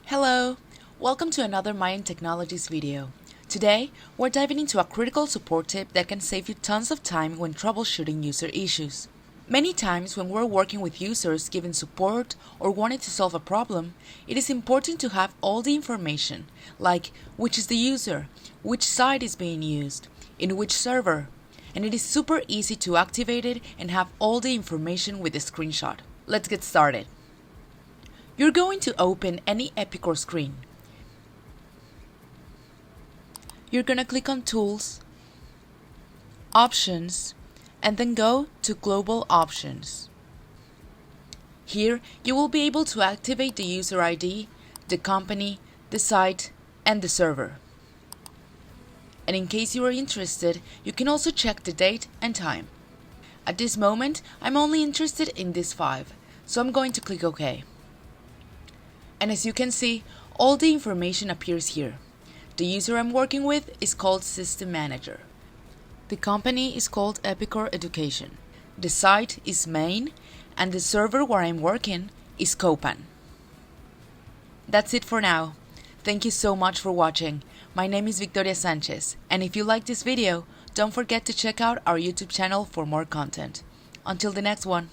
Hello! Welcome to another Mayan Technologies video. Today, we're diving into a critical support tip that can save you tons of time when troubleshooting user issues. Many times when we're working with users giving support or wanting to solve a problem, it is important to have all the information, like which is the user, which site is being used, in which server, and it is super easy to activate it and have all the information with a screenshot. Let's get started. You're going to open any Epicor screen. You're going to click on Tools, Options, and then go to Global Options. Here, you will be able to activate the user ID, the company, the site, and the server. And in case you are interested, you can also check the date and time. At this moment, I'm only interested in these 5, so I'm going to click OK. And as you can see, all the information appears here. The user I'm working with is called System Manager. The company is called Epicor Education. The site is Main, and the server where I'm working is Copan. That's it for now. Thank you so much for watching. My name is Victoria Sanchez, and if you like this video, don't forget to check out our YouTube channel for more content. Until the next one.